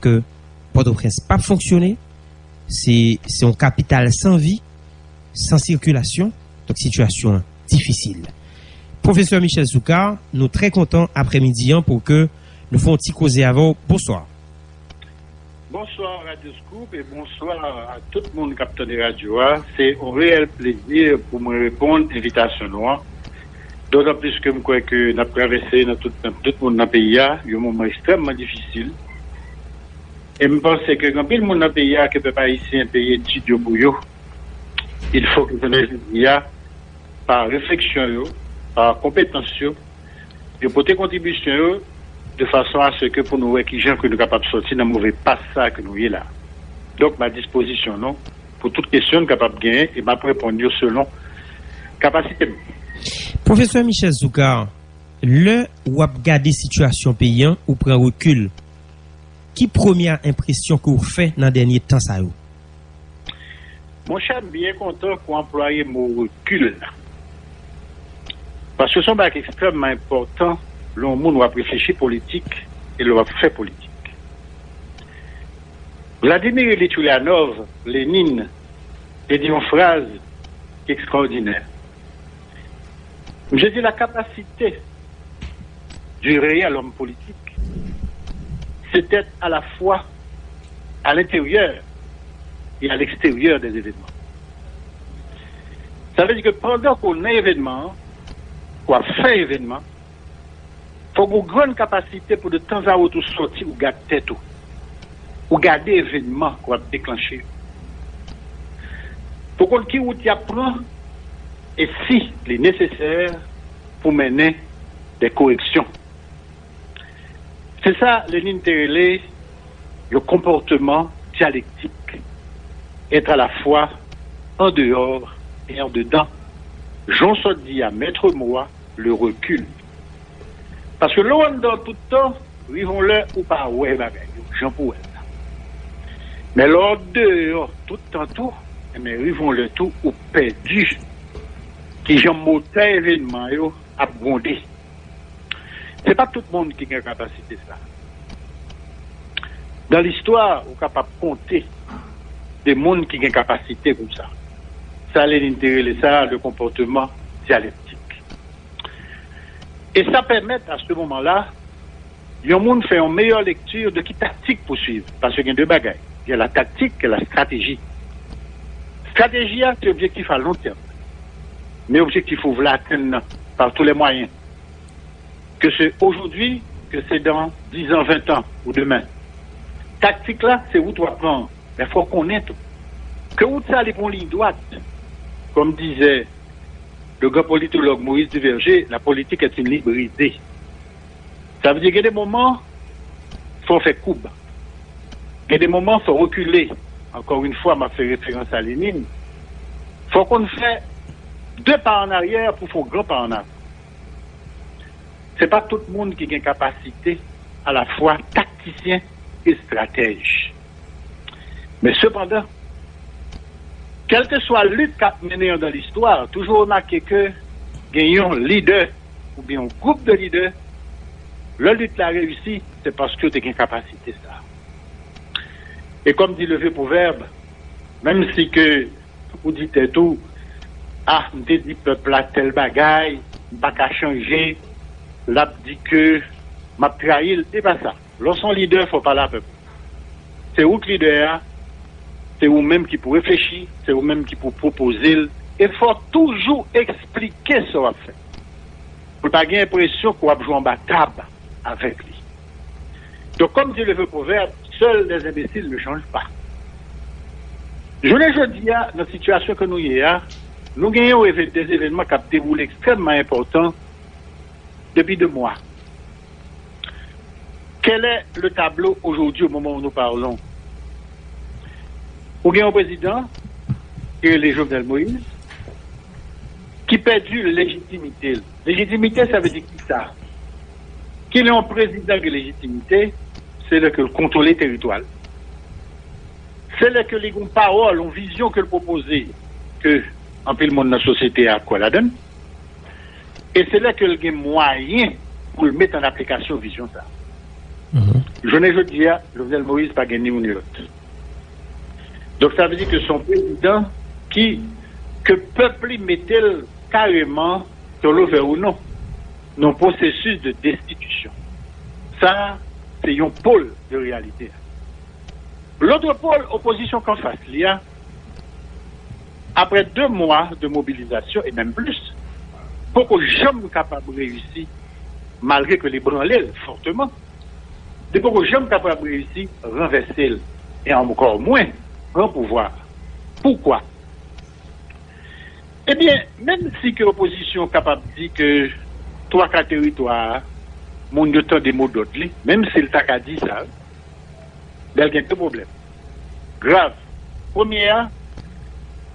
que Port-au-Prince pas fonctionné, c'est un capital sans vie, sans circulation, donc situation difficile. Professeur Michel Zoukar, nous très contents après-midi pour que nous fassions un petit causer avant. Bonsoir. Bonsoir Radio Scoop et bonsoir à tout le monde capteur de radio. C'est un réel plaisir pour me répondre à l'invitation noire. D'autant plus que je crois que nous avons traversé tout le monde dans le pays, un moment extrêmement difficile. Et je pense que quand le monde dans le pays qui ne peut pas ici un pays étudié pour eux, il faut que nous par réflexion, par compétence, de porter contribution de façon à ce que pour nous, qui gens que nous sommes capables de sortir dans le mauvais passage que nous y là. Donc, ma disposition, non, pour toute question, nous sommes capables de gagner et ma répondre selon capacité. Professeur Michel Zoukar, le ou regarder situation paysan ou prend recul, qui première impression que vous faites dans le dernier temps ça? Mon cher, bien content qu'on emploie le mot recul. Parce que c'est un bac extrêmement important. Le monde va réfléchir politique et le va faire politique. Vladimir Ilyich Ulyanov, Lénine, a dit une phrase extraordinaire. Je dis la capacité du réel homme politique, c'est d'être à la fois à l'intérieur et à l'extérieur des événements. Ça veut dire que pendant qu'on a événement, qu'on fait événement, il faut une grande capacité pour de temps à autre sortir ou garder tête ou garder événement qu'on va déclencher. Pour qu'on qui ou apprend et si il est nécessaire pour mener des corrections. C'est ça, Lénine Terrelé, le comportement dialectique. Être à la fois en dehors et en dedans. Jean dit à maître moi le recul. Parce que l'on dans tout le temps, vivons-le ou pas, ouais, bagaille, Jean Pouel. Mais l'on dehors tout le temps tout, mais vivons-le tout ou perdu. Qui j'en monté événement, abondé. C'est pas tout le monde qui a la capacité de ça. Dans l'histoire, on est capable de compter des mondes qui ont une capacité comme ça. Ça, l'intérêt, ça, le comportement dialectique. Et ça permet à ce moment-là, le monde fait une meilleure lecture de qui tactique pour suivre. Parce qu'il y a deux bagailles. Il y a la tactique et la stratégie. Stratégie, c'est objectif à long terme. Mais objectif, il faut l'atteindre par tous les moyens. Que c'est aujourd'hui, que c'est dans 10 ans, 20 ans ou demain. Tactique là, c'est où tu vas prendre. Mais il faut connaître. Que où ça les bonnes lignes droites. Comme disait le grand politologue Maurice Duverger, la politique est une libre-idée. Ça veut dire qu'il y a des moments, il faut faire coupe. Il y a des moments, il faut reculer. Encore une fois, m'a fait référence à Lénine. Il faut qu'on fait 2 pas en arrière pour faire grand pas en avant. C'est pas tout le monde qui a une capacité à la fois tacticien et stratège. Mais cependant, quelle que soit la lutte qu'a menée dans l'histoire, toujours remarqué que gagnons leader ou bien un groupe de leaders, la lutte l'a réussi, c'est parce que tu as une capacité ça. Et comme dit le vieux proverbe, même si que vous dites tout, ah, on te dit peuple a tel bagaille, pas qu'à changer, là dit que m'a trahi, c'est pas ça. Lorsqu'on leader, faut pas la peuple. C'est où que leader, c'est vous-même qui pour réfléchir, c'est vous-même qui pour proposer, et il faut toujours expliquer ce qu'on va faire. Pour pas avoir l'impression qu'on va jouer en bataille avec lui. Donc, comme dit le vieux proverbe, seuls les imbéciles ne changent pas. Je l'ai dit, dans la situation que nous y avons, nous gagnons des événements qui ont déroulé extrêmement importants depuis 2 mois. Quel est le tableau aujourd'hui au moment où nous parlons? Nous gagnons un président, qui est le Jovenel Moïse, qui perdu la légitimité. Légitimité, ça veut dire qui ça? Qu'il est un président de légitimité, c'est là que le contrôler territorial. C'est là que les paroles, une vision que le proposer, que en plus le monde de la société a quoi la donne. Et c'est là que le moyen pour le mettre en application vision ça. Je ne dis pas, Jovenel Moïse pas gagné ou l'autre. Donc ça veut dire que son président que peuple mettait carrément sur le ou non, dans processus de destitution. Ça, c'est un pôle de réalité. L'autre pôle, opposition qu'en face, après 2 mois de mobilisation, et même plus, pour que jamais capable de réussir, malgré que les branlés fortement, pour que jamais capable de réussir, renverser, et encore moins, un pouvoir. Pourquoi? Eh bien, même si que l'opposition est capable de dire que 3-4 territoires, mon de temps des mots d'autres, même si le TAC a dit ça, il y a deux problèmes. Grave. Première,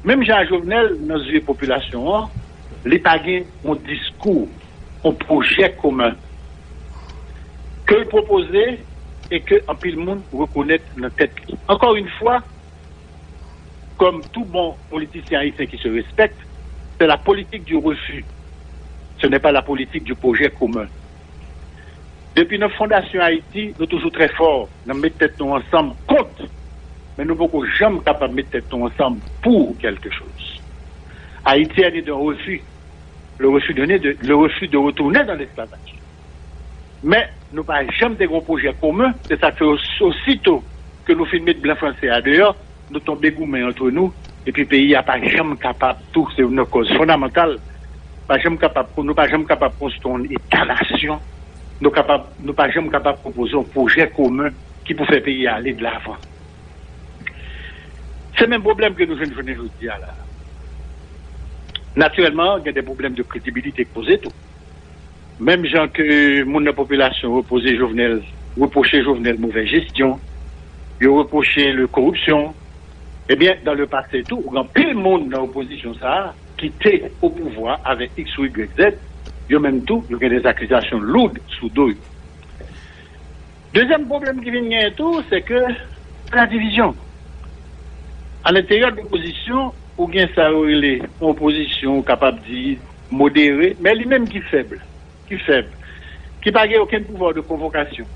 même Jean Jovenel, dans une population, les pagans ont un discours, un projet commun que le proposer et que en pile monde reconnaît dans tête. Encore une fois, comme tout bon politicien haïtien qui se respecte, c'est la politique du refus. Ce n'est pas la politique du projet commun. Depuis notre fondation Haïti, nous sommes toujours très forts. Nous mettons tête ensemble contre, mais nous ne pouvons jamais capables de mettre tête ensemble pour quelque chose. Haïti a dit un refus. Le refus de retourner dans l'esclavage. Mais nous n'avons jamais des gros projets communs. C'est ça que aussitôt que nous filmons de blanc français à dehors, nous tombons gourmets entre nous. Et puis le pays n'est pas jamais capable, tout, c'est une cause fondamentale. Nous ne sommes pas jamais capables de construire une État-nation. Nous ne sommes pas jamais capables de proposer un projet commun qui peut faire le pays aller de l'avant. C'est le même problème que nous venons aujourd'hui là. Naturellement, il y a des problèmes de crédibilité posés tout. Même gens que la population reprochait Jovenel mauvaise gestion, ils reprochaient la corruption. Eh bien, dans le passé tout, il y a plein de monde dans l'opposition ça, qui était au pouvoir avec X ou Y, Z, il y a même tout, il y a des accusations lourdes sous dos. Deuxième problème qui vient tout, c'est que la division. À l'intérieur de l'opposition, ou bien ça aurait opposition capable de dire modérée, mais lui-même qui est faible, qui n'a aucun pouvoir de convocation.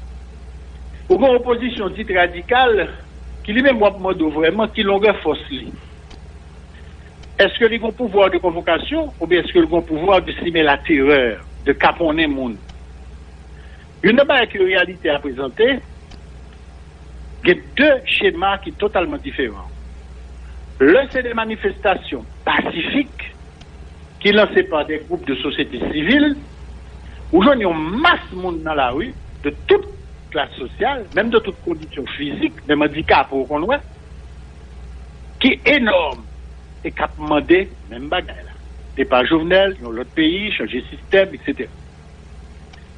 Ou bien opposition dite radicale, qui lui-même demande vraiment qui longueur force lui. Est-ce que les ont pouvoir de convocation ou bien est-ce que les ont pouvoir de simer la terreur, de caponner le monde? Il n'y a pas une réalité à présenter. Il y a 2 schémas qui sont totalement différents. L'un, c'est des manifestations pacifiques qui sont lancées par des groupes de société civile où il y a une masse de monde dans la rue, de toute classe sociale, même de toutes conditions physiques, même handicap pour qu'on voit, qui est énorme et qui a demandé même bagaille là. Des pas Jovenel, dans l'autre pays, changer système, etc.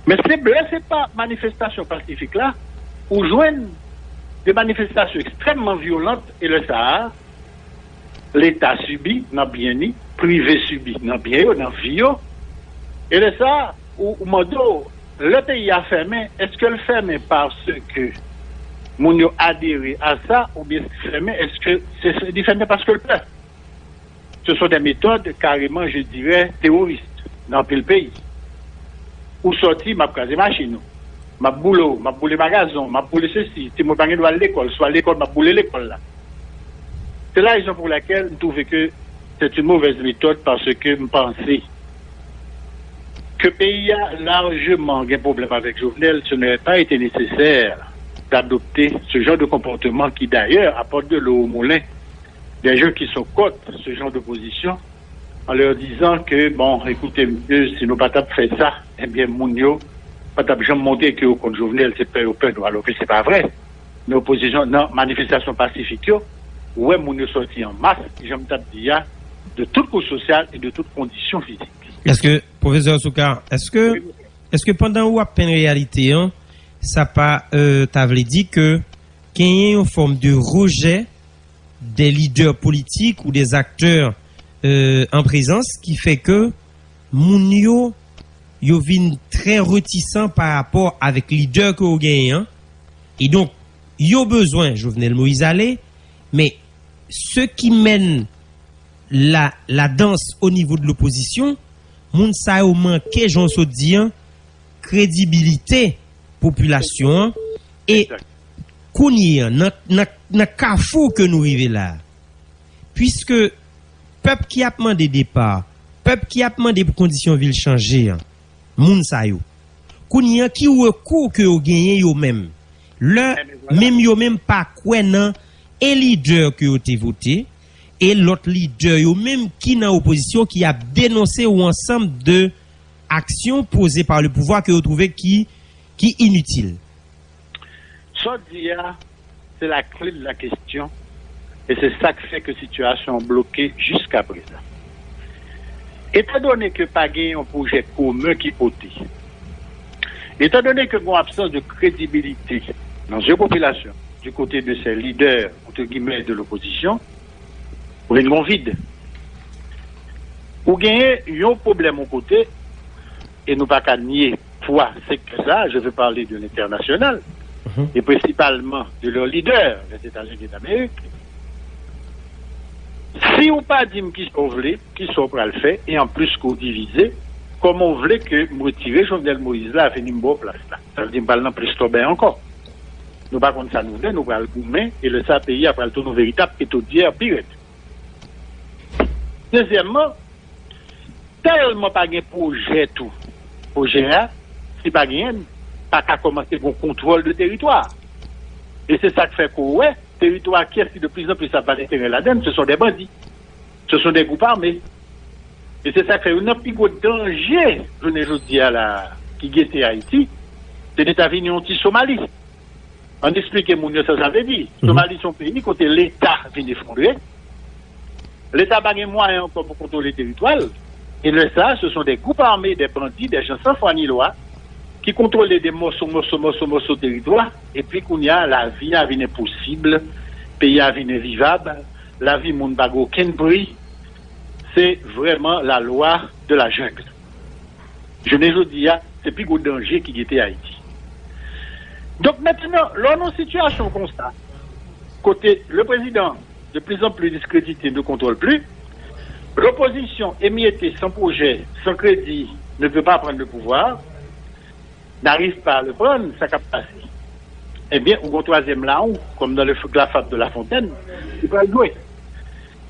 Mais c'est pas manifestation pacifique là, où joignent des manifestations extrêmement violentes et le Sahara, l'État subit, n'a bien ni, privé subit, n'a bien n'a vie, et le Sahara, où le pays a fermé, est-ce que le fermé parce que mon yo adhéré à ça, ou bien fermé, est-ce que c'est fermé parce que le peuple? Ce sont des méthodes carrément, je dirais, terroristes dans le pays. Où sorti, m'a casé machine, m'a boulot, m'a boulé magasin, m'a boulé ceci, si mon pangé doit à l'école, soit à l'école, m'a boulé l'école là. C'est la raison pour laquelle je trouve que c'est une mauvaise méthode parce que je pensais que le pays a largement un problème avec Jovenel, ce n'aurait pas été nécessaire d'adopter ce genre de comportement qui d'ailleurs apporte de l'eau au moulin des gens qui sont contre ce genre de position en leur disant que, bon, écoutez, monsieur, si nous pas fait ça, eh bien, Mounio, pas jamais monter que contre Jovenel, c'est pas au peuple, alors que c'est pas vrai. Mais opposition, non, manifestation pacifique, ouais, Mounio sorti en masse, j'aime dire, de toute cause sociale et de toute condition physique. Est-ce que, professeur Souka, est-ce que pendant ou à peine réalité, hein, ça pas, t'avais dit que, qu'il y a une forme de rejet des leaders politiques ou des acteurs, en présence qui fait que, Mounio, yo vin très réticent par rapport avec leader que vous gagnez, hein. Et donc, yo besoin, Jovenel Moïse aller, mais ceux qui mènent la danse au niveau de l'opposition, moun sa yo manqué, j'en so dire, crédibilité, population, Et, Kounir, dans carrefour que nous vivons là, puisque peuple qui a demandé départ, peuple qui a demandé pour conditions ville changer, moun sa yo. Kounir qui recours que yo gagné yo même. Le même yo même pas quoi nan un leader que yo te voté et l'autre leader yo même qui dans opposition qui a dénoncé ou ensemble de actions posées par le pouvoir que yo trouvé qui inutile. Ça c'est la clé de la question et c'est ça qui fait que la situation est bloquée jusqu'à présent. Étant donné que pas un projet commun qui porté, étant donné que une absence de crédibilité dans une population du côté de ces leaders entre guillemets de l'opposition, ou une vide, ou gagner un problème au côté et nous pas qu'à nier poids, c'est que ça, je veux parler de l'international. Et principalement de leurs leaders, les États-Unis d'Amérique. Si on pas dit qui sont voulés, qui sont prêts à le faire, et en plus qu'on divise, comment on voulait que me retirer Jovenel Moïse là, à venir me bon place là. Ça veut dire que nous plus bien encore. Nous pas contre ça nous voulons, nous prenons le gouvernement, et le pays après le tour véritable, et tout dire pire. Deuxièmement, tellement pas de projet tout. Projet là, si pas de pas qu'à commencer pour contrôle de territoire. Et c'est ça qui fait que, ouais, territoire qui est de plus en plus ça va l'intérêt là-dedans, ce sont des bandits. Ce sont des groupes armés. Et c'est ça qui fait un plus gros danger, je ne dis à la, qui guettait Haïti, c'est l'État-Unis anti-Somalie. On explique que ça veut dire. Somalie, son pays, côté l'État vient d'effondrer. L'État n'a pas moyen encore pour contrôler le territoire. Et le ça, ce sont des groupes armés, des bandits, des gens sans foi ni loi, qui contrôlent des morceaux de territoire, et puis qu'on y a la vie à vie possible, pays à vie vivable, la vie monde n'a aucun bruit, c'est vraiment la loi de la jungle. Je ne dis pas, c'est plus gros danger qui était Haïti. Donc maintenant, là, nos situations comme ça, côté le président, de plus en plus discrédité, ne contrôle plus, l'opposition émiettée sans projet, sans crédit, ne peut pas prendre le pouvoir, n'arrive pas à le prendre, ça va passer. Eh bien, au troisième là-haut, comme dans la fable de La Fontaine, il va le jouer.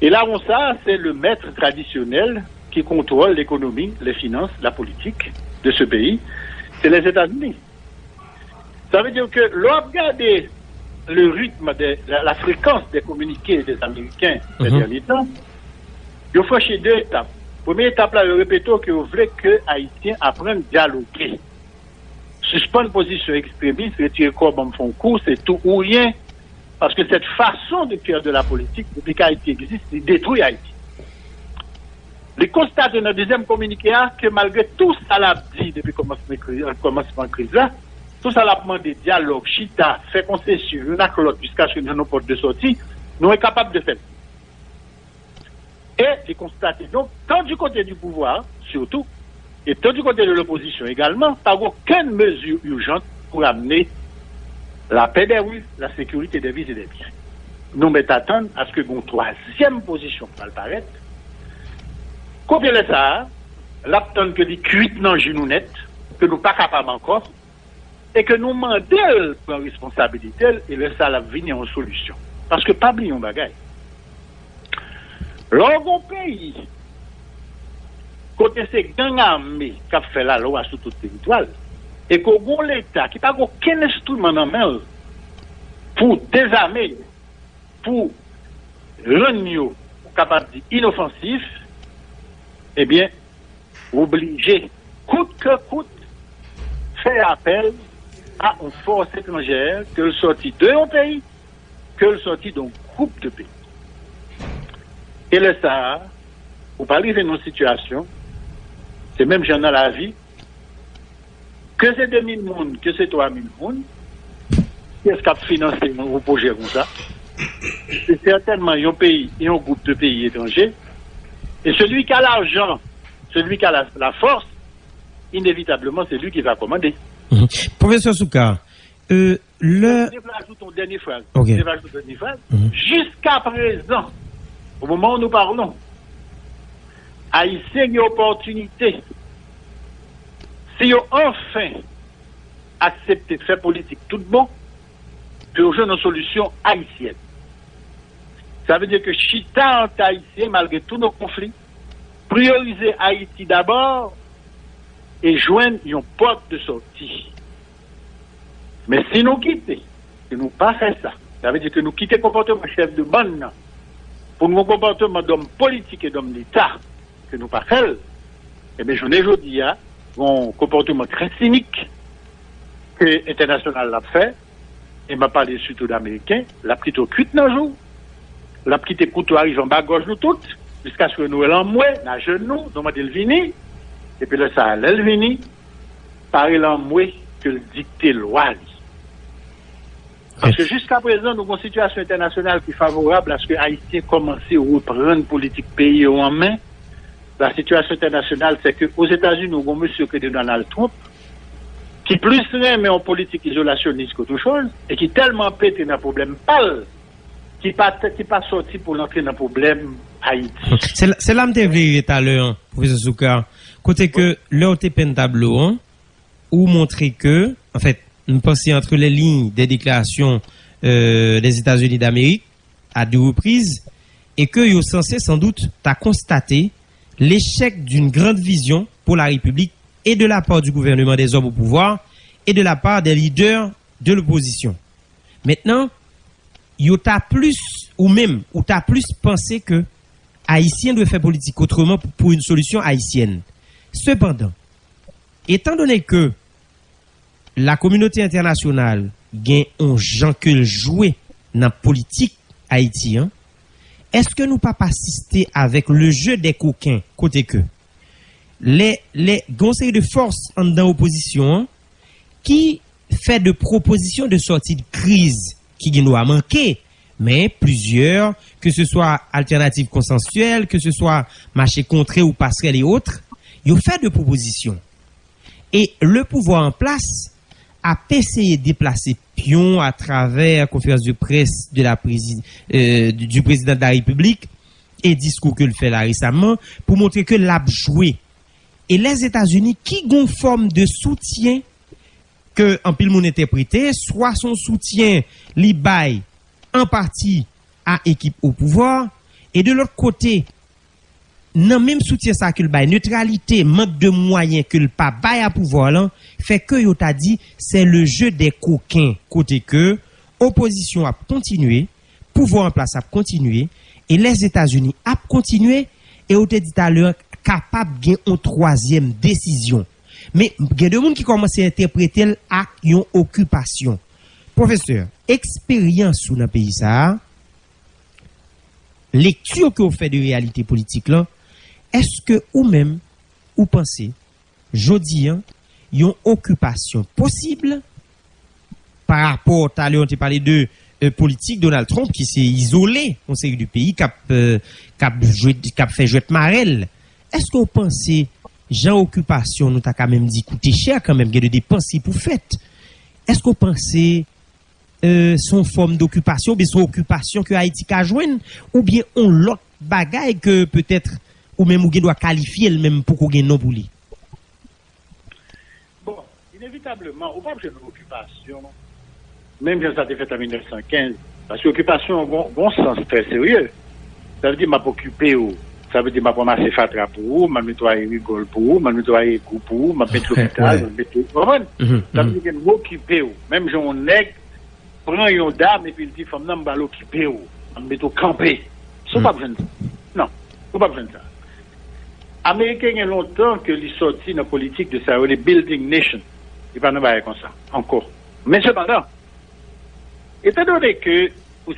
Et là, ça, c'est le maître traditionnel qui contrôle l'économie, les finances, la politique de ce pays, c'est les États-Unis. Ça veut dire que l'on regarde le rythme, la fréquence des communiqués des Américains ces derniers temps, il faut franchir deux étapes. Première étape, là, je répète que vous voulez que Haïtiens apprennent à dialoguer. Suspendre position extrémiste, retirer corps, bon, font cours, c'est tout ou rien. Parce que cette façon de faire de la politique, depuis qu'Haïti existe, il détruit Haïti. Les constats de notre deuxième communiqué, que malgré tout ça l'a dit depuis le commencement de crise là, tout ça l'a demandé dialogue, chita, fait concession, une à l'autre, jusqu'à ce que nous nos portes de sortie, nous sommes capables de faire. Et les constater. Donc, tant du côté du pouvoir, surtout, et tant du côté de l'opposition également, pas aucune mesure urgente pour amener la paix des rues, la sécurité des vies et des biens. Nous mettons attendre à ce que une troisième position va paraître. Combien de ça, l'attendre que les cuites dans le genou net, que nous pas capables encore, et que nous demandons pour responsabilité et le ça va venir en solution. Parce que pas oublier un bagage. L'orgon pays, côté ces gangs armés qui ont fait la loi sur tout le territoire, et qu'au l'État qui n'a aucun instrument en main pour désarmer, pour rendre capable inoffensif, eh bien, obligé, coûte que coûte, faire appel à une force étrangère que le sortit d'un pays, que le sortit d'un groupe de pays. Et le Sahara, pour pas arriver dans une situation, c'est même genre dans la vie, que c'est 2000 personnes, que c'est 3000 personnes, qu'est-ce qui a financé un projet comme ça? C'est certainement un pays et un groupe de pays étrangers. Et celui qui a l'argent, celui qui a la force, inévitablement, c'est lui qui va commander. Professeur Souka, Je vais ajouter ton dernier phrase. Okay. Je vais ajouter ton dernier phrase. Jusqu'à présent, au moment où nous parlons, Haïtiens ont une opportunité. Si ils ont enfin accepté de faire politique tout bon, pour jouer une solution haïtienne. Ça veut dire que chita entre Haïtiens, malgré tous nos conflits, prioriser Haïti d'abord et joindre une porte de sortie. Mais si nous quittons, si nous pas faire ça, ça veut dire que nous quittons le comportement chef de bande pour nos comportements d'homme politique et d'homme d'État, que nous pas faire, eh bien, je ne dis pas, un comportement très cynique que l'international l'a fait, et m'a parlé surtout d'Américains, l'a pris au cuit dans le jour, l'a pris au couteau arrive en bas gauche nous toutes, jusqu'à ce que nous l'enmoué, dans genou, nous m'a dit le vini, et puis le ça le vini, par l'enmoué que le dicté loi. Parce que jusqu'à présent, nous avons une situation internationale qui est favorable à ce que Haïti commence à reprendre politique pays en main. La situation internationale, c'est qu'aux États-Unis, nous avons monsieur que de Donald Trump, qui plus mais en politique isolationniste qu'autre chose, et qui tellement pété dans le problème pâle, qui pas sorti pour l'entrer dans le problème Haïti. C'est là que je voulais tout à l'heure, professeur Soukar. Côté que l'heure t'es peine tableau, hein, ou montrer que, en fait, nous pensons entre les lignes des déclarations des États-Unis d'Amérique à 2 reprises, et que ils sont censés sans doute t'as constaté l'échec d'une grande vision pour la République et de la part du gouvernement des hommes au pouvoir et de la part des leaders de l'opposition. Maintenant, yo t'a plus ou t'as plus pensé que Haïtien doit faire politique autrement pour une solution haïtienne. Cependant, étant donné que la communauté internationale gagne un gens que jouer dans la politique haïtienne, est-ce que nous pas assister avec le jeu des coquins côté que les conseils de force en dans opposition qui fait de propositions de sortie de crise qui nous a manqué, mais plusieurs, que ce soit alternatives consensuelles, que ce soit marché contré ou passerelle et autres, ils ont fait de propositions. Et le pouvoir en place a essayé de déplacer pion à travers la conférence de presse de du président de la République et discours que le fait là récemment pour montrer que l'a joué. Et les États-Unis qui ont forme de soutien que en pile monde interprété, soit son soutien li bail en partie à équipe au pouvoir et de l'autre côté non même soutien ça que le bail neutralité manque de moyens que le pas bail à pouvoir là fait que yo t'a dit c'est le jeu des coquins côté que opposition a continué pouvoir en place a continué et les États-Unis a continué et on t'a dit tout à l'heure capable de une troisième décision. Mais il y a des gens qui commencent à interpréter à une occupation. Professeur, expérience dans le pays ça, lecture que vous faites de réalité politique là, est-ce que ou même ou pensez, jodi une occupation possible par rapport à l'heure on parlé de politique Donald Trump qui s'est isolé au sein du pays qui a fait jouer Marel. Est-ce que vous pensez Jean occupation nous t'a quand même dit coûter cher quand même il y a des dépenses pour faites. Est-ce que vous pensez son forme d'occupation, bien son occupation que Haïti a joindre ou bien on l'autre bagaille que peut-être ou même ou doit qualifier le même pour qu'on gagne non pour lui. Bon, inévitablement, on va faire une occupation même si ça a été fait en 1915 parce que l'occupation a un bon sens très sérieux. Ça veut dire m'a occupé ou ça veut dire m'a ramasser fatra pour vous, m'a nettoyer rigole pour vous, m'a nettoyer cou pour vous, m'a mettre l'hôpital, m'a mettre ça veut dire m'occuper ou même j'en nèg prend une dame et puis il dit femme nan m'a l'occuper ou m'a mettre au camper. Ça pas besoin non, faut pas besoin ça. Américains il y a longtemps que les sorti dans politique de ça les building nation. Il pas nous comme ça encore. Mais cependant étant donné que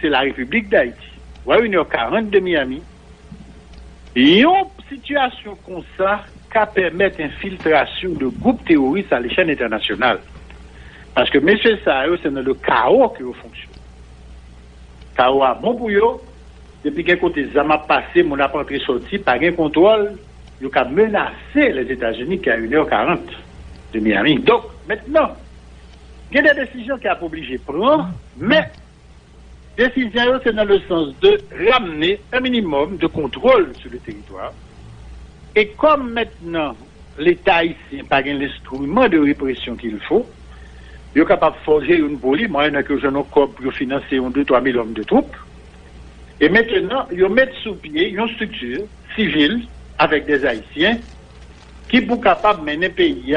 c'est la République d'Haïti, ouais, une 40 de Miami, une situation comme ça qui permet infiltration de groupes terroristes à l'échelle internationale. Parce que M. Sahel, c'est dans le chaos que vous fonctionnez. Chaos a bon pour eux, depuis qu'un côté Zama passé, mon apprenti sorti, par un contrôle, il a menacé les États-Unis qui a une heure 40 de Miami. Donc, maintenant, il y a des décisions qui a obligé de prendre, mais décision, c'est dans le sens de ramener un minimum de contrôle sur le territoire. Et comme maintenant, l'État ici n'a pas l'instrument de répression qu'il faut, ils sont capables de forger une police, moi, il y a que je n'ai pas pour financer 2-3 000 hommes de troupes. Et maintenant, ils mettent sous pied une structure civile avec des Haïtiens qui sont capables de mener le pays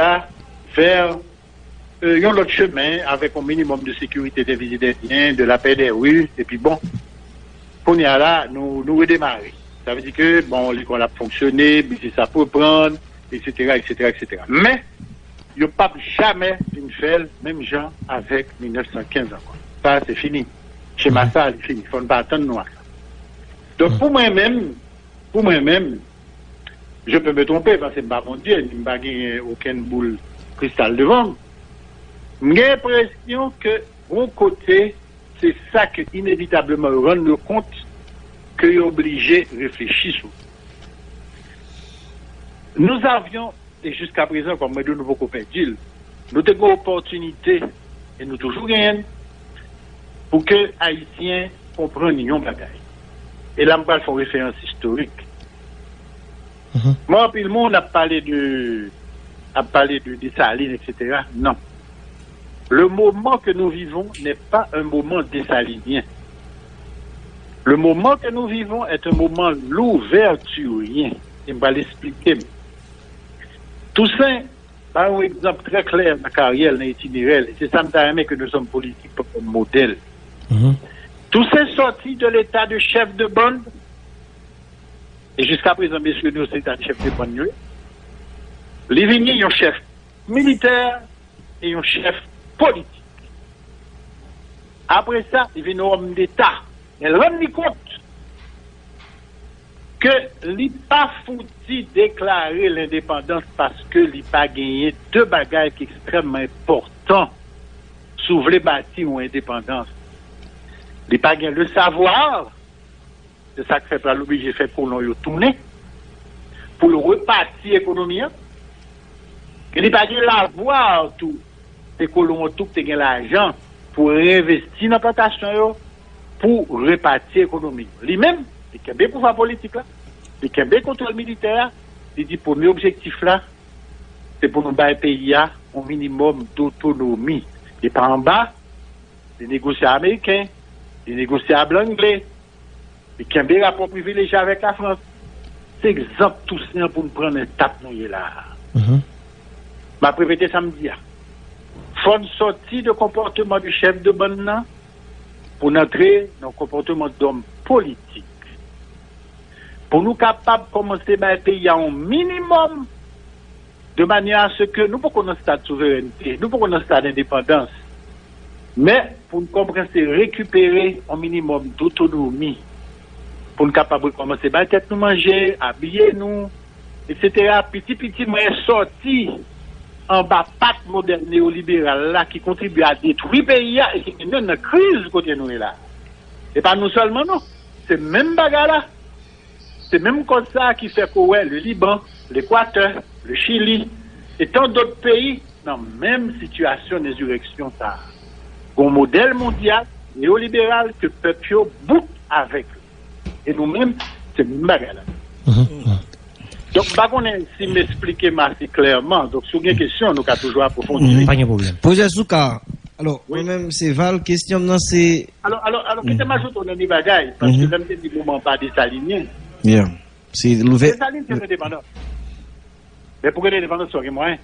vers un autre chemin avec un minimum de sécurité des visiteurs, de la paix des rues, et puis bon, qu'on y a là, nous redémarrer. Ça veut dire que, bon, l'école a fonctionné, mais ça peut prendre, etc., etc., etc. Mais, il n'y a pas jamais une fête, même gens avec 1915 encore. Ça, c'est fini. Chez Massa, c'est fini. Il faut ne pas attendre noir. Donc, pour moi-même, je peux me tromper parce que je ne mon Dieu, je n'ai pas aucune boule cristal devant. J'ai l'impression que, bon côté, c'est ça qui inévitablement rend compte qu'il est obligé de réfléchir sur. Nous avions, et jusqu'à présent, comme de nouveaux copains disent, nous avons une opportunité, et nous toujours gagnons, pour que les Haïtiens comprennent une bagaille. Et là, je vais faire une référence historique. Moi, puis le monde a parlé de Dessalines, etc. Non. Le moment que nous vivons n'est pas un moment dessalinien. Le moment que nous vivons est un moment louverturien. Et je vais l'expliquer. Toussaint, par un exemple très clair dans la carrière, dans l'itinéraire, c'est ça que nous sommes politiques comme modèle. Toussaint sorti de l'état de chef de bande, et jusqu'à présent, messieurs, nous sommes état de chef de bande. Les vignes, un chef militaire et un chef politique. Après ça, il vient un homme d'État. Elle rend compte que il pas foutu déclarer l'indépendance parce que il pas gagné deux bagages qui extrêmement importants sur les bâtis ou indépendance. Il pas gagné le savoir, c'est ça que fait pas l'obligé fait pour nous tourner, pour le repartir économique. Il pas gagné l'avoir tout, c'est que l'on tout gagné l'argent pour réinvestir dans la plantation pour repartir économique. Lui-même, il y a bien pour la politique là, il y a bien contrôle militaire, il dit pour mes objectifs là, c'est pour nous battre le pays à un minimum d'autonomie. Et pas en bas, les négociables américains, les négociables anglais, et qui ont bien rapport privilégié avec la France. C'est exemple tout ça pour nous prendre un tape nous là. Ma prévêté samedi. Faut sortir de comportement du chef de bande pour entrer dans le comportement d'homme politique. Pour nous capables de commencer à payer un minimum de manière à ce que nous pouvons connaître un stade de souveraineté, nous pouvons connaître un stade d'indépendance, mais pour nous comprendre, c'est récupérer un minimum d'autonomie, pour nous capables de commencer à tête nous manger, habiller nous, etc. Petit, moyen sorti en bas pacte moderne néolibéral là qui contribue à détruire le pays et qui est une crise côté nous là. Et pas nous seulement non, c'est même bagarre là. C'est même comme ça qui fait que ouais, le Liban, l'Équateur, le Chili et tant d'autres pays dans la même situation d'insurrection ça. Un modèle mondial néolibéral que le peuple bout avec. Et nous-mêmes, c'est même bagarre là. Donc, on a si m'expliquer assez clairement. Donc, sur une question, nous avons toujours approfondir. Pas de problème. Projet Souka. Alors, moi-même, c'est Val, question, non, c'est. Alors, qu'est-ce que m'ajoute on a des bagailles? Parce que même si le moment pas désaligné. Bien. C'est l'ouvert. Désaligné, c'est l'indépendance. Mais pour que l'indépendance soit moyen,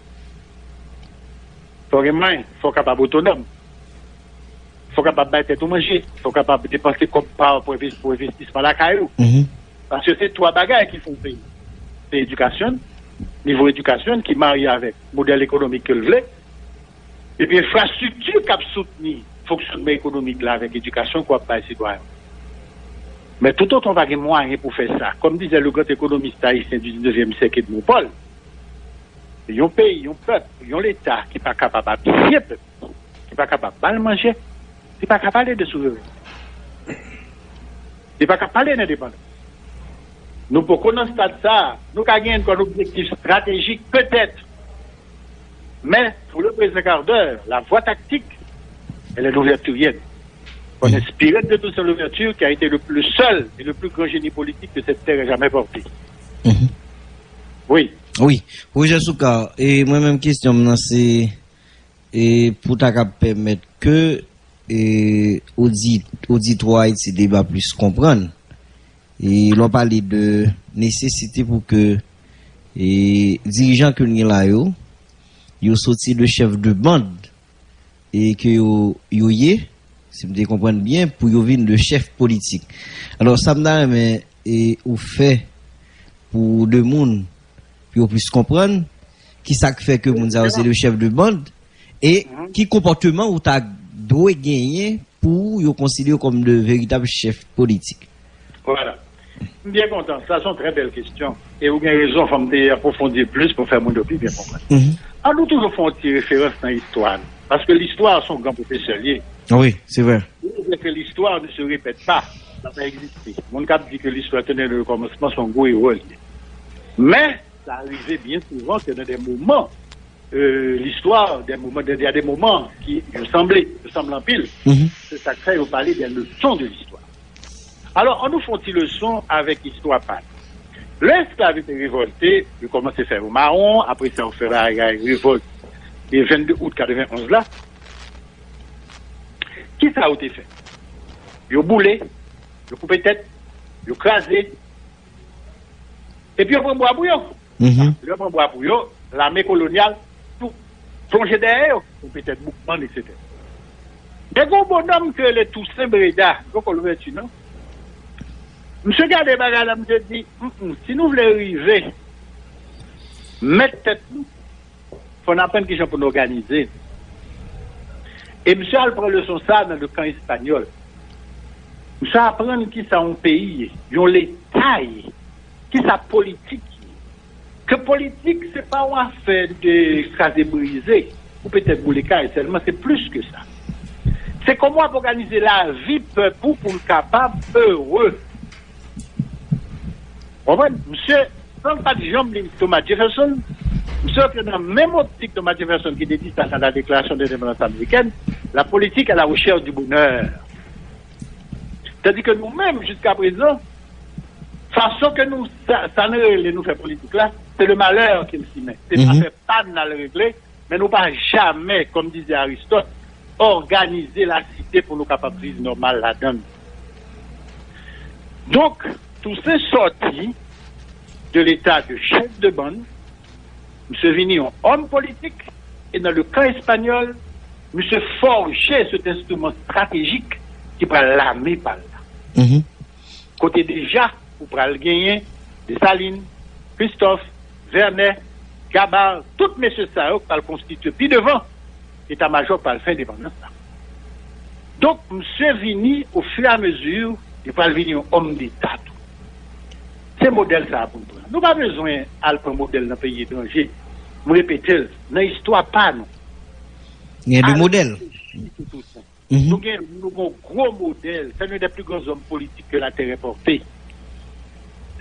il faut capable autonome. Il faut capable de battre tout manger. Il faut capable de dépenser comme part pour investissement la caillou. Parce que c'est trois bagailles qui font payer. C'est l'éducation, niveau éducation qui marie avec le modèle économique que le voulait. Et puis infrastructure qui a soutenu le fonctionnement économique là avec l'éducation qu'on va citoyen. Mais tout autre on va avoir moyen pour faire ça. Comme disait le grand économiste haïtien du 19e siècle Edmond Paul, il y a un pays, il y a un peuple, il y a l'État qui n'est pas capable d'habiller le peuple, qui n'est pas capable de mal manger, qui n'est pas capable de parler de souveraineté, qui n'est pas capable de parler d'indépendance. Nous pouvons connaître ça, nous avons un objectif stratégique peut-être. Mais pour le président quart d'heure, la voie tactique, elle est l'ouverturienne. On est inspiré de toute cette ouverture qui a été le seul et le plus grand génie politique que cette terre ait jamais porté. Oui. Oui. Projet Souka, et moi-même question, c'est et pour permettre que auditoire et ces débats puissent comprendre. Et l'on parlait de nécessité pour que les dirigeants que nous avons là, ils sorti de chef de bande et que si vous comprenez bien, pour qu'ils viennent de chef politique. Alors, ça me donne, mais, au fait, pour le monde, pour qu'ils puissent comprendre, qui ça fait que vous avez le chef de bande et qui comportement ou t'as doit gagner pour vous considérer comme le véritable chef politique. Voilà. Bien content. Ça, sont très belles questions. Et vous avez raison, il faut approfondir plus pour faire mon opinion bien comprendre. Alors, nous toujours font une référence dans l'histoire. Parce que l'histoire, sont grands professeurs liés. Oui, c'est vrai. Que l'histoire ne se répète pas. Ça va exister. Mon cap dit que l'histoire tenait le commencement, son goût et rôle. Mais, ça arrivait bien souvent que dans des moments, l'histoire, il y a des moments qui ressemblent en pile. C'est ça que fait vous parler des leçons de l'histoire. Alors, on nous font une leçon avec l'histoire pas. L'esclave était révolté, il commence à faire au marron, après ça, on fait la révolte le 22 août 91 là. Qui ça a été fait? Ils ont boulé, ils ont coupé tête, ils ont crasé, et puis ils ont pris bois bouillon. Ils ont pris bois bouillon, l'armée coloniale, tout plongé derrière, ou peut-être mouvement, etc. Des gros bonhommes que les Toussaint Breda, donc on le non? Monsieur Gardé Bagala me dit, si nous voulons arriver, mettre tête nous, il faut apprendre qui pour nous organiser. Et monsieur a pris le son ça dans le camp espagnol. Monsieur apprend qui ça un pays, ils ont l'État, qui ça politique. Que politique, c'est pas une affaire de caser brisé, ou peut-être boulécaille seulement, c'est plus que ça. C'est comment organiser la vie peuple pour le capable heureux. Monsieur, sans pas de jambes, Thomas Jefferson, monsieur, que dans la même optique Thomas Jefferson qui dit ça dans la déclaration de l'indépendance américaine, la politique à la recherche du bonheur. C'est-à-dire que nous-mêmes, jusqu'à présent, façon que nous, ça nous fait politique là, c'est le malheur qui nous s'y met. C'est pas fait pas de le régler, mais nous pas jamais, comme disait Aristote, organiser la cité pour nous capables de vivre normal là-dedans. Donc, tout ces sortis de l'état de chef de bande, M. Vini, un homme politique, et dans le camp espagnol, M. forgeait cet instrument stratégique qui va l'armée par là. Côté déjà, vous pourrez le gagner, Dessalines, Christophe, Vernet, Gabard, tous messieurs ça, qui va le constituer. Puis devant, l'état-major par le fin indépendance. Donc, M. Vini, au fur et à mesure, il va devenir un homme d'État. C'est modèle ça pour nous. Nous n'avons pas besoin d'un modèle dans le pays étranger. Vous répétez, dans l'histoire, pas non. Il y a des modèles. Nous avons un gros modèle. C'est l'un des plus grands hommes politiques que la Terre ait porté.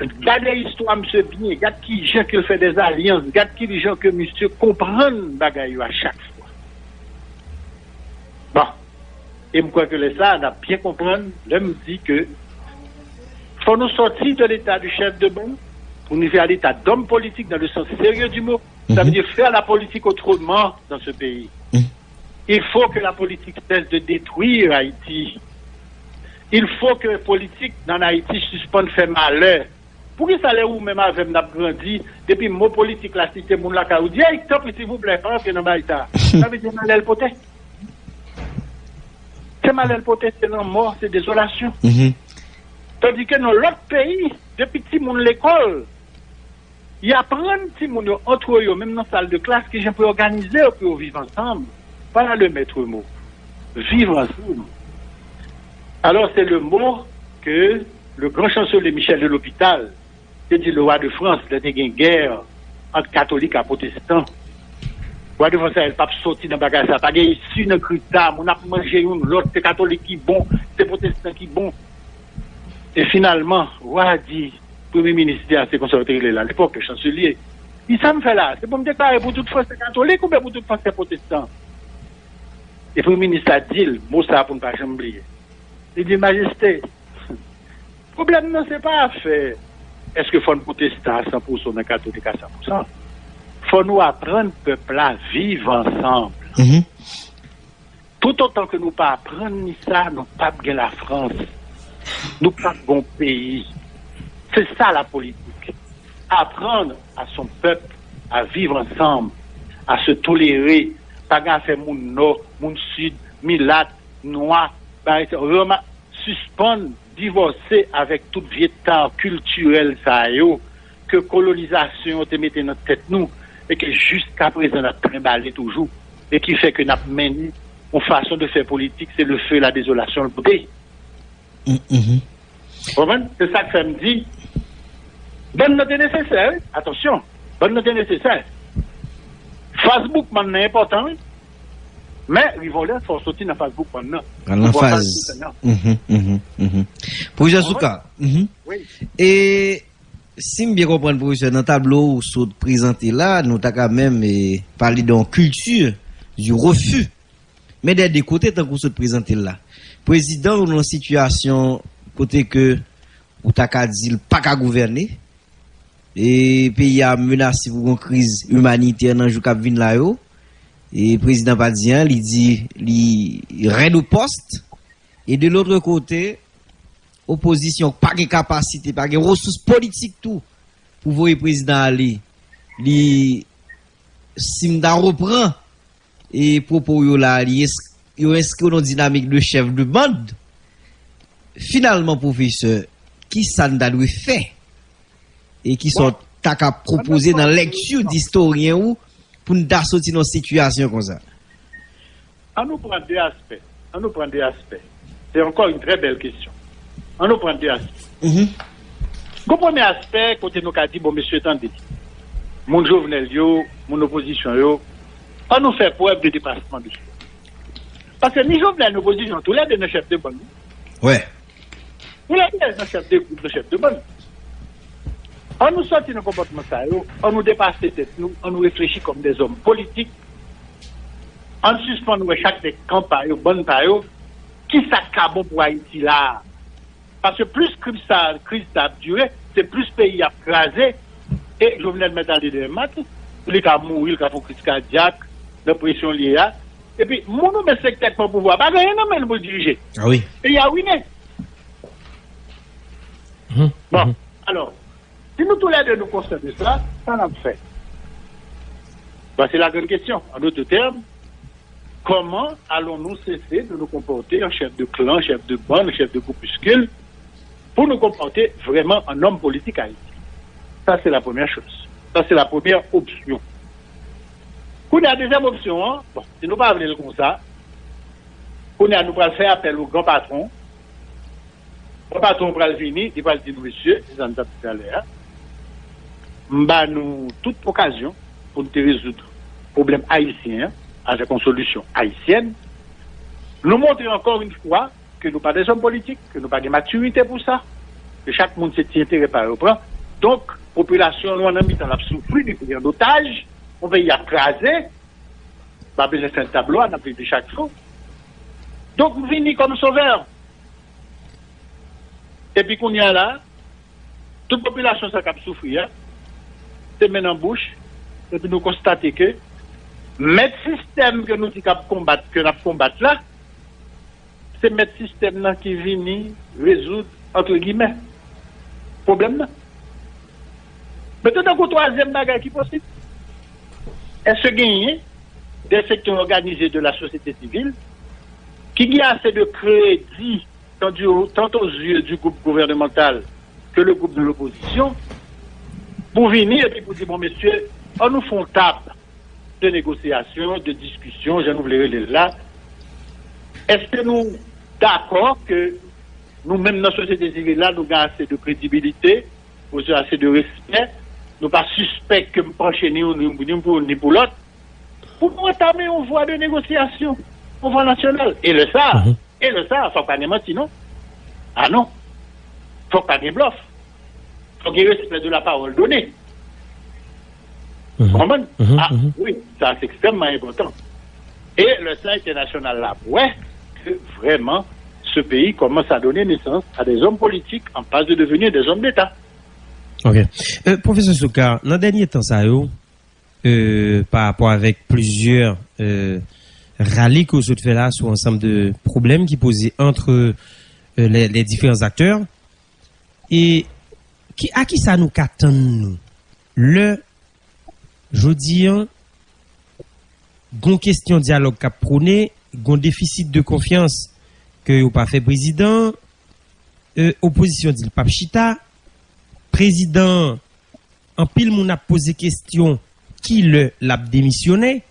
Regardez l'histoire, monsieur bien. Regardez qui gens qui fait des alliances. Regardez qui gens que monsieur comprend bagaille à chaque fois. Bon. Et je crois que ça, on a bien compris. Là, me dit que faut nous sortir de l'état du chef de bande pour nous faire l'état d'homme politique dans le sens sérieux du mot. Ça veut dire faire la politique autrement dans ce pays. Il faut que la politique cesse de détruire Haïti. Il faut que la politique dans Haïti suspende faire malheur. Pour que ça l'est où même avec n'a grandi, depuis mot politique la cité moun la ka ou dit, stop s'il vous plaît, pas que dans Haïta. Ça veut dire malheur poté. C'est malheur poté, c'est non mort, c'est désolation. Tandis que dans l'autre pays, depuis petit moun l'école, ils apprennent petit moun entre eux, même dans la salle de classe, que j'ai pu organiser pour vivre ensemble. Voilà le maître mot. Vivre ensemble. Alors c'est le mot que le grand chancelier Michel de l'Hôpital, c'est dit le roi de France, il a une guerre entre catholiques et protestants. Le roi de France, il n'a pas sorti dans le bagage, ça n'a pas ici dans le critère, on a mangé une, l'autre c'est catholique qui est bon, c'est protestant qui est bon. Et finalement, le roi a dit, Premier ministre, c'est conservateur à l'époque, le chancelier, il ça me fait là, c'est pour me déclarer pour toute France c'est catholique ou bien pour toute France c'est protestant. Et le Premier ministre a dit, le mot ça pour ne pas oublier. Il dit, Majesté, le problème non c'est pas à faire. Est-ce qu'il faut un protestant à 100% un catholique à 100%? Il faut nous apprendre, peuple, à vivre ensemble. Tout autant que nous pas apprendre ni ça, nous pas bien la France. Nous pas bon pays. C'est ça la politique. Apprendre à son peuple à vivre ensemble, à se tolérer, pas qu'à faire moun nord, moun sud, milat, noir, suspendre, divorcer avec toute vietard culturelle ça yo, que colonisation te mette dans notre tête nous, et que jusqu'à présent n'a trimballé toujours, et qui fait que n'a mené une façon de faire politique, c'est le feu, la désolation, le beauté. C'est ça que ça me dit. Bonne note nécessaire, attention, bonne note nécessaire. Facebook maintenant est important, mais ils vont là, il faut sortir dans Facebook maintenant. En phase. Professeur Souka. Oui. Et si je bien comprends, professeur, dans le tableau où vous présenté là, nous avons quand même parlé d'une culture du refus. Mais des côtés, tant que vous présenté là, président, dans une situation, côté que vous avez dit pas qu'à gouverner, et pays a menacé pour une crise humanitaire dans le jour qui vient là, et président Padien, il dit, il raide au poste, et de l'autre côté, opposition, pas de capacité, pas de ressources politiques, tout, pour voir le président aller, Simda reprend, et propos yo là, il inscrit dans dynamique de chef de bande. Finalement, professeur, qui ça doit faire? Et qui sont à proposer dans la lecture d'historien ou pour nous sortir dans une situation comme ça? On nous prend deux aspects. C'est encore une très belle question. On nous prend deux aspects. Le premier aspect, quand nous avons dit, bon, monsieur, attendez, mon Jovenel, mon opposition, on nous fait preuve de dépassement de soi. Parce que ni Jovenel, l'opposition, tous les deux nos chefs de bande. Ouais. Tous les deux nos chefs de bande. On nous sortit dans comportement ça, on nous dépasse tête, on nous réfléchit comme des hommes politiques, on suspend nous chaque des camps par eux, bonne par eux, qui s'accabon pour Haïti là. Parce que plus crise ça a duré, c'est plus pays a crasé, et je venais de mettre dans les deux maths, il a mouru, il a fait crise cardiaque, la pression liée à, et puis, mon nom est secteur pour pouvoir, pas rien non mais pour diriger. Ah oui. Et il y a ruiné. Bon, alors, si nous tous les deux nous constatons ça, ça n'a pas fait. Ben, c'est la grande question. En d'autres termes, comment allons-nous cesser de nous comporter en chef de clan, chef de bande, chef de groupuscule, pour nous comporter vraiment en homme politique haïtien? Ça, c'est la première chose. Ça, c'est la première option. Pour la deuxième option, hein, bon, si nous ne pas venir comme ça, nous allons faire appel au grand patron. Le patron va venir, il va dire, monsieur, c'est un tout à l'heure, nous toute occasion pour nous résoudre le problème haïtien avec une solution haïtienne. Nous montrer encore une fois que nous pas des hommes politiques, que nous pas de maturité pour ça, que chaque monde s'est intérêt par le plan. Donc, la population, nous en a mis dans la souffrir du prise d'otages, on va y écraser, pas besoin de faire un tableau, on a pris de chaque jour. Donc, nous venons comme sauveurs. Et puis, qu'on y a là, toute population ça cap souffrir, c'est maintenant en bouche, et puis nous constatons que, mettre système que nous disons combattre, que nous combattre là, c'est mettre système là qui vient résoudre, entre guillemets, problème là. Mais tout d'un coup, troisième bagage qui est possible. Est-ce gagner des secteurs organisés de la société civile qui gagnent assez de crédit tant aux yeux du groupe gouvernemental que le groupe de l'opposition pour venir et puis pour dire, bon messieurs, on nous font table de négociation, de discussion, je nous les là. Est-ce que nous d'accord que nous-mêmes dans la société civile là, nous avons assez de crédibilité, nous avons assez de respect, nous pas suspects que nous enchaîner ni pour l'autre, pour nous entamer une voie de négociation au niveau national. Et le ça, faut pas mentir, non? Ah non. Faut pas de bluff. Faut qu'il y ait respect de la parole donnée. Oui, ça c'est extrêmement important. Et le sein international là, ouais, que vraiment ce pays commence à donner naissance à des hommes politiques en passe de devenir des hommes d'État. Ok. Professeur Souka, dans le dernier temps, ça par rapport avec plusieurs râler que vous fait là sur un ensemble de problèmes qui posaient entre les différents acteurs. Et à qui ça nous attend nous? Je dis, gon question dialogue qu'a prôné, gon déficit de confiance que vous pas fait président, opposition dit le pape Chita, président, en pile moun a posé question qui l'a démissionné,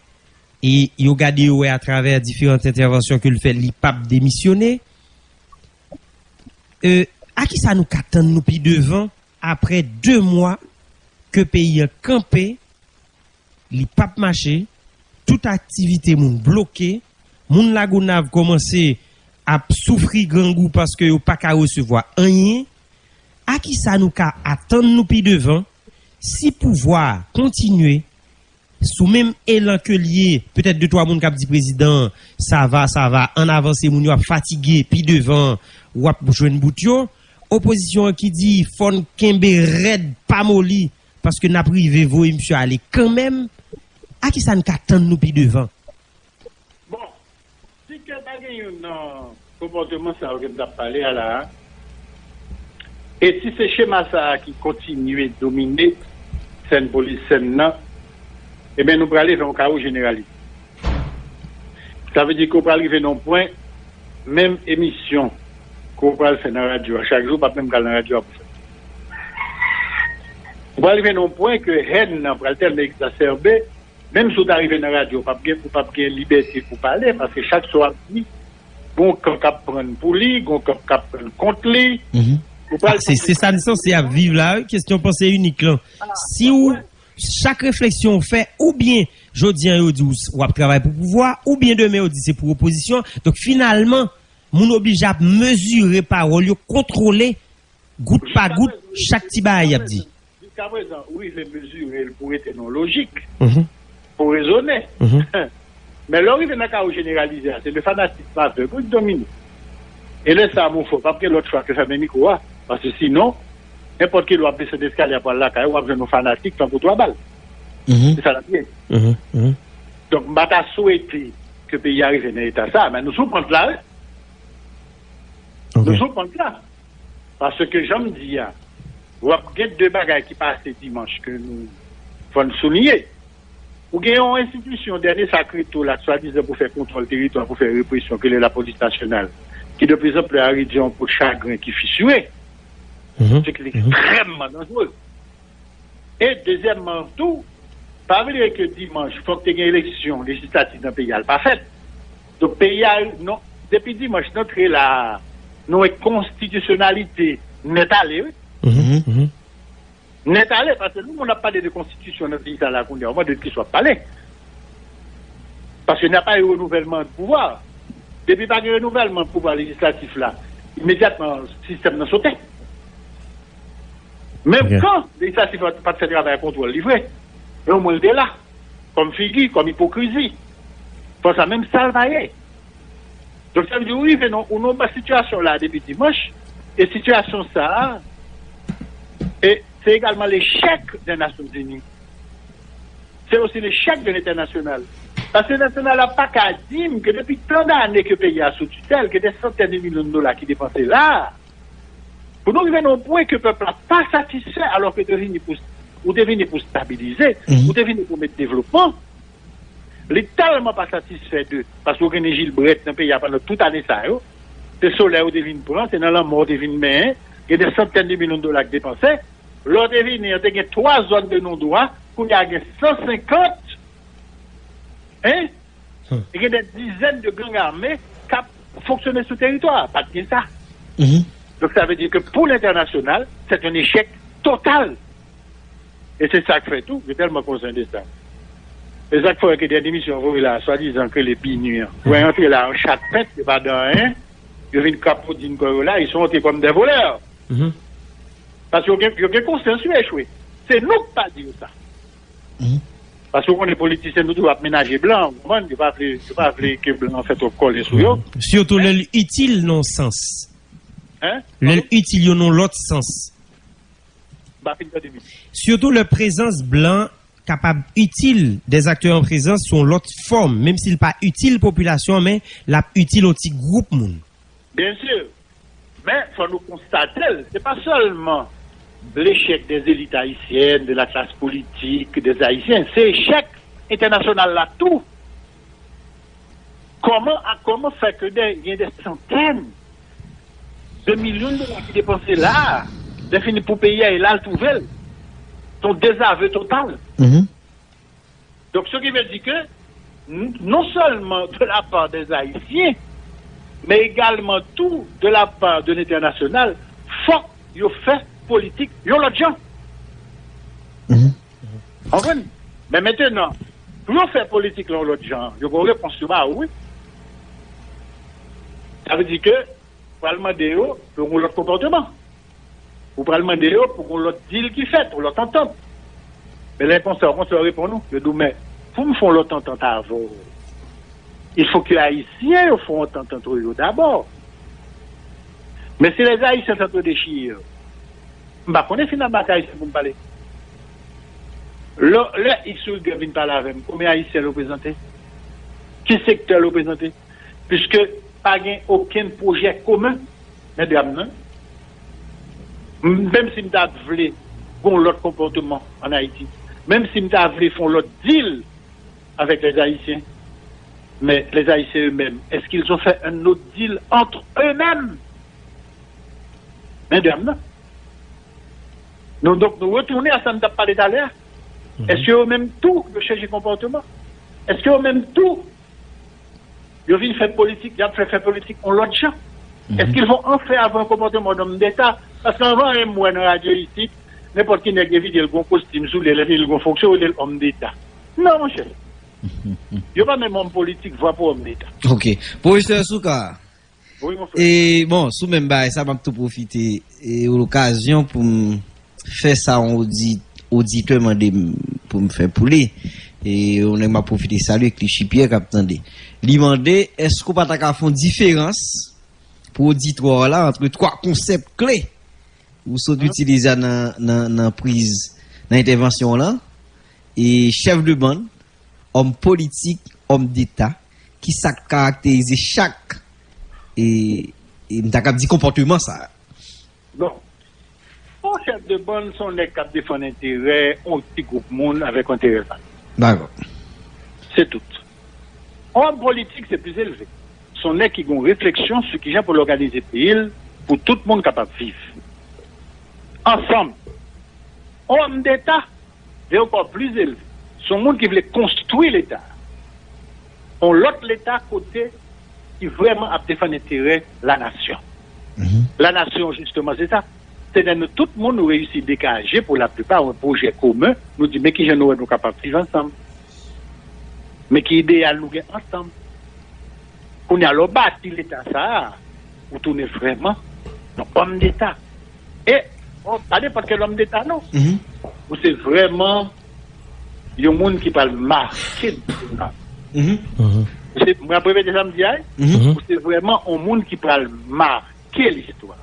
et il a regardé à travers différentes interventions que le fait le pape démissionné. À qui ça nous attend nous puis devant après 2 mois que pays a campé, li pape marché, toute activité moun bloquée, moun lagounave commencé à souffrir grand goût parce que yo pas qu'à recevoir rien. À qui ça nous ka attendre nous puis devant si pouvoir continuer sous même élan que lié peut-être 2-3 moun k'ap dit président ça va en avance moun yo fatigué puis devant ou ap joine bout yo, opposition qui dit fon kembe red pas molli parce que n'a privé voye monsieur aller quand même. À qui ça nous attend nous puis devant? Bon, si que bagay un comportement ça que nous avons parlé à la, et si c'est schéma ça qui continue de dominer scène police scène là, eh bien nous allons aller dans un chaos généralisé. Ça veut dire qu'on va arriver dans un point, même émission qu'on va faire dans la radio, chaque jour, pas même dans la radio. On va arriver dans un point que haine va tellement exacerbée. Même si vous arrivez dans la radio, vous n'avez pas de liberté pour parler, parce que chaque soir, bon, quand on prend pour lui, quand on prend contre lui. C'est ça, c'est à vivre là, question pensée unique là. Si ou chaque réflexion fait, ou bien, je dis, ou travaille pour pouvoir, ou bien demain, on dit c'est pour opposition. Donc finalement, mon oblige à mesurer parole, contrôler, goutte par goutte, chaque petit bail, a dit. Jusqu'à présent, oui, les mesures, pour être non logiques. Pour raisonner. Mais là, il y a un cas généralisé, c'est le fanatisme aveugle qui domine. Et là, ça ne faut pas que l'autre fois que ça me micro, parce que sinon, n'importe qui doit baisser d'escalier pour là, quand on va nos fanatiques, tant pour 3 balles. C'est ça la pièce. Donc, je vais souhaiter que le pays arrive dans l'état ça, mais nous sommes contre là. Nous sommes contre là. Parce que j'aime dire, il y a 2 bagages qui passent dimanche que nous faut souligner. Ou gagnons une institution dernier sacré tout là, soi-disant pour faire contrôle territoire, pour faire répression, que est la police nationale, qui de plus en plus a réduit un peu de chagrin qui fissuré. C'est extrêmement dangereux. Et deuxièmement, tout, pas vrai que dimanche, il faut que tu aies une élection législative dans le pays, elle n'est pas faite. Donc, le pays, non, depuis dimanche, notre la constitutionnalité n'est allée. N'est allé, parce que nous, on n'a pas de constitution dans le pays, on va de qu'il soit parlé. Parce qu'il n'y a pas eu renouvellement de pouvoir. Depuis pas de renouvellement de pouvoir législatif là, immédiatement, le système n'a sauté. Même quand le législatif n'a pas fait travail à contrôle livré, au moins il est là, comme figure, comme hypocrisie. Pour ça, même salvailler. Donc ça veut dire, oui, on a une situation là depuis dimanche, et situation ça, et c'est également l'échec des Nations Unies. C'est aussi l'échec de l'international. Parce que l'international n'a pas qu'à dire que depuis tant d'années que le pays a sous tutelle, que des centaines de millions de dollars qui dépensent là, pour nous arriver au point que le peuple n'a pas satisfait alors que vous devenez pour stabiliser, vous devenez pour mettre développement. Il n'est tellement pas satisfait d'eux. Parce que vous avez Gilles Brett dans le pays pendant toute l'année, c'est solaire où devine prendre, c'est dans la mort devine mais, il y a des centaines de millions de dollars qui dépensent. L'autre devine, il y a 3 zones de non-droit, où il y a 150, hein? Il y a des dizaines de gangs armés qui fonctionnent sur le territoire. Pas de ça. Donc ça veut dire que pour l'international, c'est un échec total. Et c'est ça qui fait tout. Je suis tellement conscient de ça. C'est ça qui fait que des émissions, là, soi-disant que les pignures, vous entrez là en chaque pète, c'est pas dans un, ils viennent capoter d'une là, ils sont entrés comme des voleurs. Parce qu'il y a un consensus échoué. C'est nous qui pas dire ça. Parce qu'on est politiciens, nous devons ménager blanc. On ne peut pas appeler que blanc fait au col sur eux. Surtout l'utile non sens. L'utile non l'autre sens. Surtout la présence blanc capable utile des acteurs en présence sont l'autre forme, même s'il pas utile population, mais la utile au petit groupe monde. Bien sûr. Mais il faut nous constater, c'est pas seulement l'échec des élites haïtiennes, de la classe politique, des Haïtiens, c'est l'échec international là tout. Comment faire que il y a des centaines de millions de dollars qui dépensent là, définis pour payer et là le trouver, son désaveu total. Donc ce qui veut dire que non seulement de la part des Haïtiens, mais également tout de la part de l'international, faut qu'ils fait politique, ils ont l'autre gens. Mais maintenant, pour faire politique, ils ont l'autre gens, ils ont réponse oui. Ça veut dire que, pour le demander pour l'autre comportement. Pour le demander pour l'autre deal qui fait, pour l'autre entente. Mais les réponses, on se répond nous. Je dis, mais, pour me faire l'autre entente avant, il faut que les Haïtiens font entente entre eux d'abord. Mais si les Haïtiens sont entre déchirés, bah, on est finalement Haïtiens pour me parler. Là, ils sont venus parler avec moi. Combien Haïtiens représentés? Qui secteur représenté? Puisque, pas aucun projet commun, mesdames, même si nous avons l'autre comportement en Haïti, même si nous avons l'autre deal avec les Haïtiens, mais les Haïtiens eux-mêmes, est-ce qu'ils ont fait un autre deal entre eux-mêmes? Mesdames, donc nous retournons à ça nous a parlé tout à l'heure. Est-ce qu'ils ont même tout de changer comportement? Est-ce qu'ils ont même tout? Ils viennent faire politique, ils ont fait politique, on l'autre gens. Est-ce qu'ils vont en faire avoir un comportement d'homme d'État? Parce qu'avant, moi, dans la radio ici, n'importe qui n'a pas vu le costume sous les lèvres, le fonction de l'homme d'État. Non, mon cher. Il n'y a pas même homme politique, voix pour homme d'État. Ok. Professeur Souka. Oui, mon frère. Et bon, sous même bail, ça va tout profiter. Et l'occasion pour faire ça en auditeur pour me faire pouler. Et on m'a profité saluer avec les chipiers qui attendent. Lui demander, est-ce qu'on peut faire une différence pour auditoire là entre trois concepts clés ou sont utilisés dans prise, dans intervention là, et chef de bande, homme politique, homme d'État, qui ça caractérise chaque et m'ta dit comportement ça. Bon. Pour chef de bande, sont les cap défendre intérêt, un petit groupe monde avec intérêt. D'accord. C'est tout. Homme politique, c'est plus élevé. Son nez qui ont réflexion sur qui vient pour l'organiser pays, pour tout le monde capable de vivre. Ensemble. Homme d'État, c'est encore plus élevé. Son monde qui voulait construire l'État. On l'autre l'État côté qui vraiment a défendu l'intérêt la nation. La nation, justement, c'est ça. C'est que tout le monde nous réussit à dégager pour la plupart un projet commun. Nous disons, mais qui nous capables de vivre ensemble. Mais qui idéal nous gagner ensemble. On y a le bâti l'État, ça, ou tourner vraiment un homme d'État. Et, pas n'importe quel homme d'État, non. Ou c'est vraiment, il y a un monde qui parle marqué. C'est, moi, après, des samedis, c'est vraiment un monde qui parle marquer l'histoire.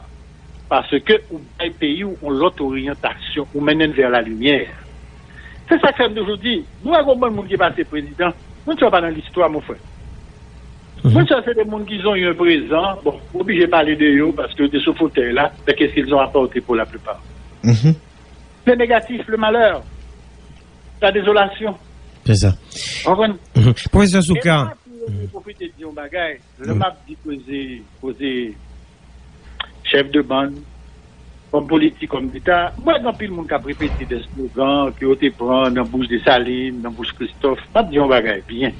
Parce que, ou un pays où on l'autre orientation, ou mène vers la lumière. C'est ça que ça nous dit. Nous avons un monde qui est passé président. Nous ne sommes pas dans l'histoire, mon frère. Moi, ça, c'est des gens qui ont eu un présent. Bon, obligé de parler de eux parce que de ce fauteuil-là, mais qu'est-ce qu'ils ont apporté pour la plupart? Le négatif, le malheur, la désolation. C'est ça. Professeur Souka. Je profite de dire un bagage. Le map dit poser chef de bande, comme politique, comme d'État. Moi, dans pile, le monde qui a répété des slogans, qui ont été pris dans la bouche de Saline, dans la bouche de Christophe. Pas de dire un bagage bien.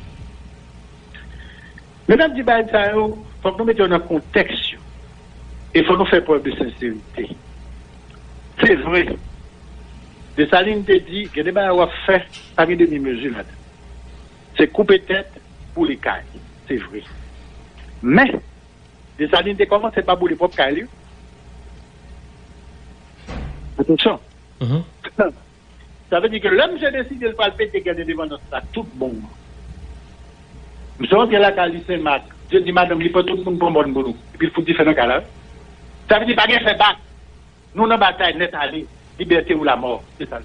Mesdames et messieurs, il faut que nous mettions dans un contexte. Il faut nous faire preuve de sincérité. C'est vrai. Dessalines te dit que les gens ont fait par une demi-mesure là-dedans. C'est couper tête pour les cailles. C'est vrai. Mais, Dessalines te commence, c'est pas pour les propres cailles. Attention. Ça veut dire que l'homme, j'ai décidé de pas le péter, garder devant notre sac, tout bon. Nous sommes là, quand Saint-Marc, je dis, madame, il faut tout le monde pour bon boulot. Et puis, il faut différents cas là. Ça veut dire, pas de faire battre. Nous, dans la bataille, net aller, liberté ou la mort. C'est ça.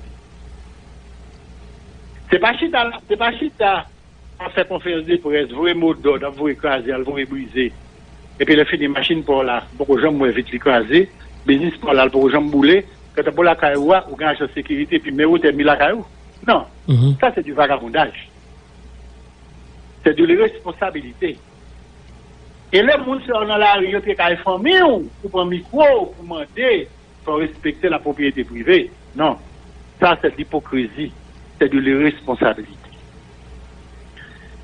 C'est pas chita à faire conférence de presse, vous mot d'ordre, vous écraser, vous briser. Et puis le fait des machines pour là, pour que j'aime vite l'écraser, business pour là, pour que j'aime bouler, quand pour la cailloua, ou gage de sécurité, puis mais où t'es mis la caillou. Non. Ça c'est du vagabondage. C'est de l'irresponsabilité. Et le monde sort dans la rue, il y a des familles, pour prendre micro, pour demander, pour respecter la propriété privée. Non. Ça c'est de l'hypocrisie. C'est de l'irresponsabilité.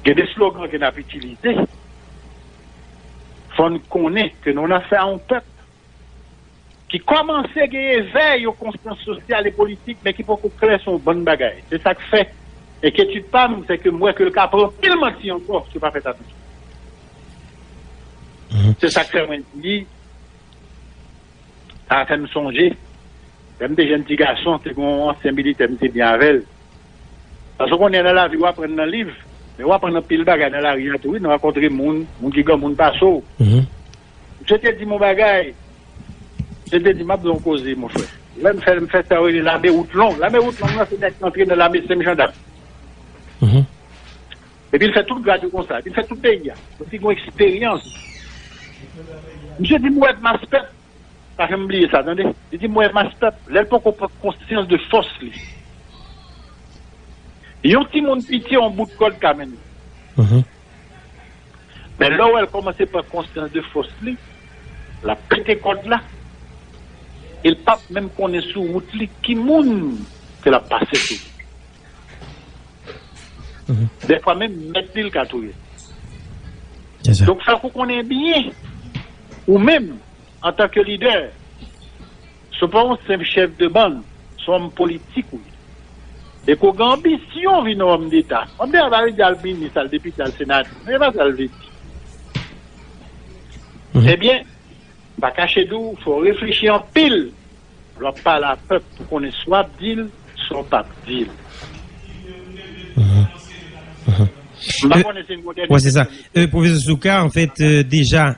Il y a des slogans qu'on a utilisés. Il faut nous connaître que nous avons fait un peuple qui commençait à éveiller aux consciences sociales et politiques, mais qui peut créer son bon bagage. C'est ça que fait. Et que tu parles, c'est que moi, que le cas prend tellement si encore, tu n'as pas fait attention. C'est ça que fait, moi, je dis, ça a fait me songer. Même des jeunes petits garçons, c'est qu'on ancien militaire, c'est bien avec elle. Parce qu'on est dans la vie, on va prendre un livre, mais on va prendre un pile bagage dans la rue, on va rencontrer des gens qui gagnent, des gens pas sauts. Je te dis mon bagage, je te dis ma blonde causée, mon frère. Là, me fait ça, l'armée route longue. L'armée route longue, c'est d'être entré dans l'armée de gendarme. Et puis il fait tout le grade comme ça, il fait tout le pays. Il a une expérience. Je dis, moi, ma spec, pas que m'oublier ça, attendez. Je dis, moi, ma spec, là, pour qu'on prenne conscience de force, lui. Il y a un petit monde pitié en bout de code quand même. Mais là où elle commence par conscience de force, lui, la pété code là, il pape même qu'on est sous route, qui monde que la passé tout. Des fois même, mettre le catouille. Donc, ça faut qu'on ait bien, ou même, en tant que leader, ce pas un simple chef de bande, son politique, oui. Et qu'on a ambition, vient homme d'État. On dit, on va aller dans le ministre, le député, le Sénat, mais va dans le vite. Eh bien, pas cacher d'où, il faut réfléchir en pile. On ne pas la peuple pour qu'on ait soit deal, soit pas deal. Ouais, c'est ça. Professeur Souka, en fait, déjà,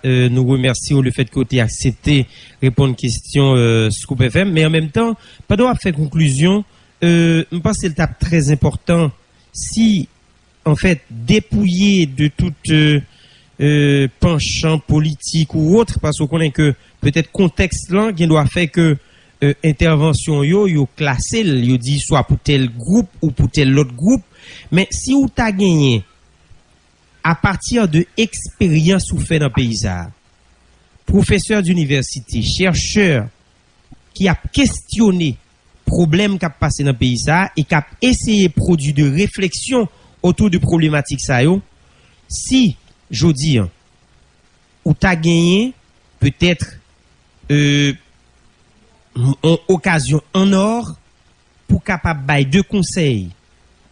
nous remercions le fait que tu aies accepté répondre aux questions Scoop FM, mais en même temps, pas de faire conclusion. Je pense que c'est l'étape très important. Si, en fait, dépouillé de toute penchant politique ou autre, parce qu'on connaît que peut-être contexte là qui doit faire que intervention yo classé, yo dit soit pour tel groupe ou pour tel autre groupe. Mais si vous avez gagné à partir de expérience ou fait dans le pays, professeur d'université, chercheur qui a questionné problème qui a passé dans le pays et qui a essayé de produire de réflexion autour de problématiques ça yo, si je dis ou tu as gagné peut-être une occasion en or pour capable bailler de conseils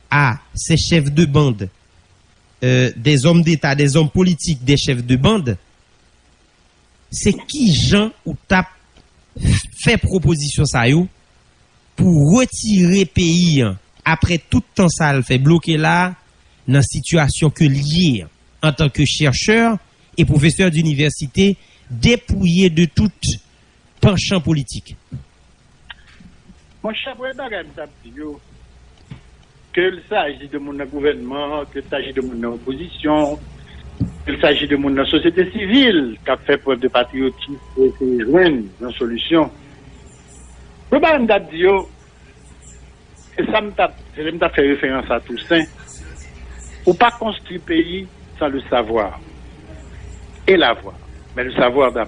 à ces chefs de bande, des hommes d'État, des hommes politiques, des chefs de bande, c'est qui Jean ou t'a fait proposition ça yo pour retirer pays après tout temps ça le fait bloquer là dans situation que lié en tant que chercheur et professeur d'université dépouillé de tout penchant politique. Mon cher qu'il s'agit de mon gouvernement, qu'il s'agit de mon opposition, qu'il s'agit de mon société civile qui a fait preuve de patriotisme et qui joigne une solution. Le bain d'Adio, et ça me fait référence à Toussaint, ou pas construire pays sans le savoir et l'avoir, mais le savoir d'abord.